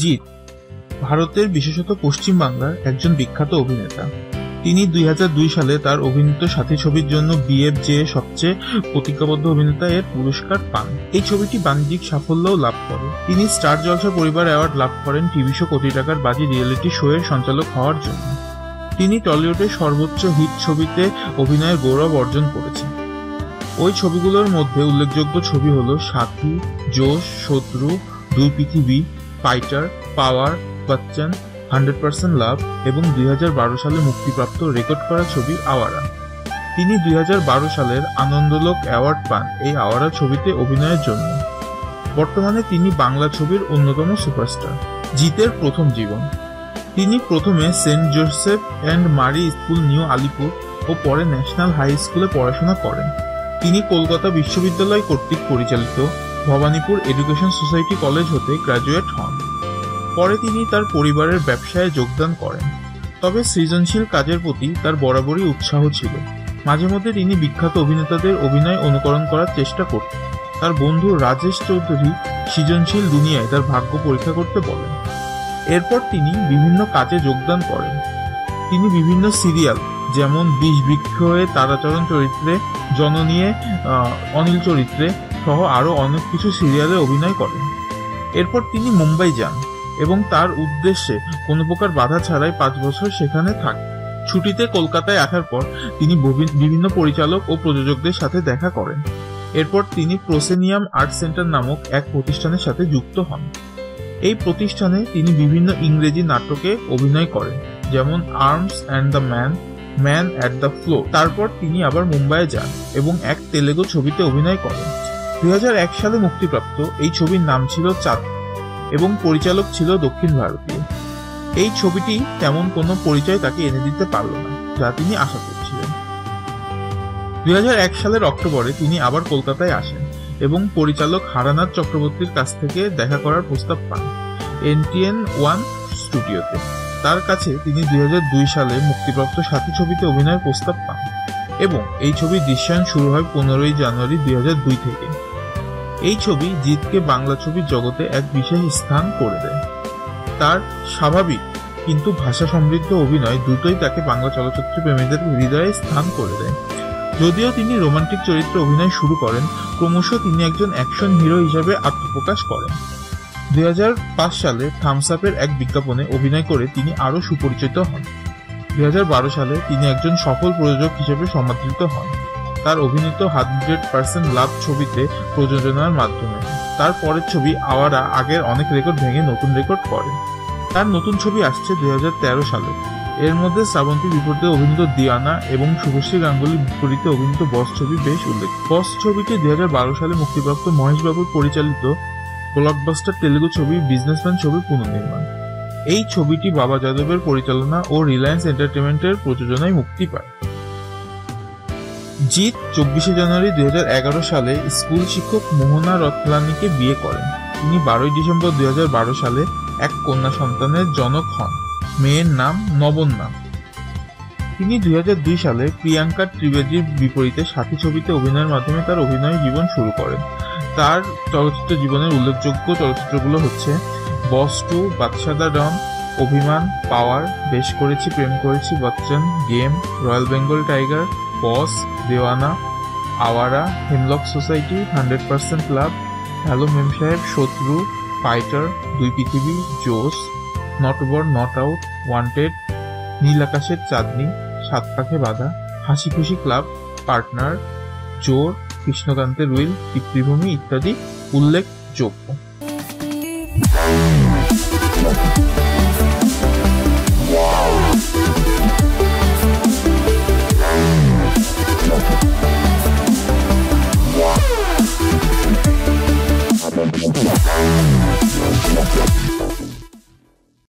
জিৎ ভারতের বিশেষত পশ্চিম বাংলার একজন বিখ্যাত অভিনেতা। তিনি 2002 সালে তার অভিনীত সাথী ছবির জন্য BFJA সবচেয়ে প্রতিজ্ঞাবদ্ধ অভিনেতা এর পুরস্কার পান। এই ছবিটি বাণিজ্যিক সাফল্যও লাভ করে। তিনি স্টার জলসা পরিবার অ্যাওয়ার্ড লাভ করেন টিভি শো কোটি টাকার বাজি রিয়েলিটি শো এর সঞ্চালক হওয়ার জন্য। তিনি টলিউডের সর্বোচ্চ হিট ছবিতে অভিনয়ের গৌরব অর্জন করেছেন। ওই ছবিগুলোর মধ্যে উল্লেখযোগ্য ছবি হল সাথী, জোশ, শত্রু, দুই পৃথিবী, ফাইটার, পাওয়ার, বচ্চন, 100% লাভ এবং 2012 সালে মুক্তিপ্রাপ্ত রেকর্ড করা ছবি আওয়ারা। তিনি 2012 সালের আনন্দলোক অ্যাওয়ার্ড পান এই আওয়ারা ছবিতে অভিনয়ের জন্য। বর্তমানে তিনি বাংলা ছবির অন্যতম সুপারস্টার। জিতের প্রথম জীবন। তিনি প্রথমে সেন্ট জোসেফ অ্যান্ড মারি স্কুল নিউ আলিপুর ও পরে ন্যাশনাল হাই স্কুলে পড়াশোনা করেন। তিনি কলকাতা বিশ্ববিদ্যালয় কর্তৃক পরিচালিত ভবানীপুর এডুকেশন সোসাইটি কলেজ হতে গ্রাজুয়েট হন। পরে তিনি তার পরিবারের ব্যবসায় যোগদান করেন। তবে সৃজনশীল কাজের প্রতি তার বরাবরই উৎসাহ ছিল। মাঝে মধ্যে তিনি বিখ্যাত অভিনেতাদের অভিনয় অনুকরণ করার চেষ্টা করতেন। তার বন্ধু রাজেশ চৌধুরী সৃজনশীল দুনিয়ায় তার ভাগ্য পরীক্ষা করতে বলেন। এরপর তিনি বিভিন্ন কাজে যোগদান করেন। তিনি বিভিন্ন সিরিয়াল যেমন বিষবৃক্ষে তারাচরণ চরিত্রে, জননীয়ে অনিল চরিত্রে সহ আরো অনেক কিছু সিরিয়ালে অভিনয় করেন। এরপর তিনি মুম্বাই যান এবং তার উদ্দেশ্যে কোনো প্রকার বাধা ছাড়াই 5 বছর সেখানে থাকেন। ছুটিতে কলকাতায় আসার পর তিনি বিভিন্ন পরিচালক ও প্রযোজকদের সাথে দেখা করেন। এরপর তিনি প্রোসেনিয়াম আর্ট সেন্টার নামক এক প্রতিষ্ঠানের সাথে যুক্ত হন। এই প্রতিষ্ঠানে তিনি বিভিন্ন ইংরেজি নাটকে অভিনয় করেন, যেমন arms and the man at the floor. তারপর তিনি আবার মুম্বাইয়ে যান এবং এক তেলেগু ছবিতে অভিনয় করেন। 2001 সালে মুক্তিপ্রাপ্ত এই ছবির নাম ছিল চাঁদ এবং পরিচালক ছিল দক্ষিণ ভারতীয়। এই ছবিটি তেমন কোনো পরিচয় তাকে এনে দিতে পারল না, যা তিনি আশা করছিলেন। 2001 সালের অক্টোবরে তিনি আবার কলকাতায় আসেন এবং পরিচালক হারানাথ চক্রবর্তীর কাছ থেকে দেখা করার প্রস্তাব পান NTN 1 স্টুডিওতে। তার কাছে তিনি 2002 সালে মুক্তিপ্রাপ্ত সাথী ছবিতে অভিনয়ের প্রস্তাব পান এবং এই ছবির দৃশ্যায়ন শুরু হয় 15 জানুয়ারি 2002 থেকে। এই ছবি জিতকে বাংলা ছবির জগতে এক বিশেষ স্থান করে দেয়। তার স্বাভাবিক কিন্তু ভাষা সমৃদ্ধ অভিনয় দুটোই তাকে বাংলা চলচ্চিত্র প্রেমীদের হৃদয়ে স্থান করে দেয়। যদিও তিনি রোমান্টিক চরিত্রে অভিনয় শুরু করেন, ক্রমশ তিনি একজন অ্যাকশন হিরো হিসেবে আত্মপ্রকাশ করেন। 2005 সালে থামস আপের এক বিজ্ঞাপনে অভিনয় করে তিনি আরও সুপরিচিত হন। 2012 সালে তিনি একজন সফল প্রযোজক হিসেবে সমাদৃত হন তার অভিনীত 100% লাভ ছবিতে প্রযোজনার মাধ্যমে। তার পরের ছবি আওয়ারা আগের অনেক রেকর্ড ভেঙে নতুন রেকর্ড করে। তার নতুন ছবি আসছে 2013 সালে। এর মধ্যে শ্রাবন্তীর বিপরীতে অভিনীত দিওয়ানা এবং শুভশ্রী গাঙ্গুলির বিপরীতে অভিনীত বস ছবি বেশ উল্লেখ। বস ছবিটি 2012 সালে মুক্তিপ্রাপ্ত মহেশ বাবুর পরিচালিত ব্লকবাস্টার তেলেগু ছবি বিজনেসম্যান ছবির পুনর্নির্মাণ। এই ছবিটি বাবা যাদবের পরিচালনা ও রিলায়েন্স এন্টারটেইনমেন্টের প্রযোজনায় মুক্তি পায়। জিৎ 24 জানুয়ারি 2011 সালে স্কুল শিক্ষক মোহনা রতলানিকে বিয়ে করেন। তিনি 12 ডিসেম্বর 2012 সালে এক কন্যা সন্তানের জনক হন। মেয়ের নাম নবন্যা। তিনি 2002 সালে প্রিয়াঙ্কা ত্রিবেদীর বিপরীতে সাথী ছবিতে অভিনয়ের মাধ্যমে তার অভিনয় জীবন শুরু করেন। তার চলচ্চিত্র জীবনের উল্লেখযোগ্য চলচ্চিত্রগুলো হচ্ছে বস 2, বাদশাদা ডন, অভিমান, পাওয়ার, বেশ Korechi, Prem Korechi, Bachchan, Game, Royal Bengal Tiger, Boss, Deewana, Awara, Hemlock Society, 100% Love, Hello Mem Saheb, Shatru, Fighter, Dui Prithibi, Josh, Not Over Not Out, Wanted, Neel Akasher Chandni, সাত পাখে বাঁধা, হাসি খুশি ক্লাব, পার্টনার, চোর, কৃষ্ণকান্তের উইল, পিতৃভূমি ইত্যাদি উল্লেখযোগ্য।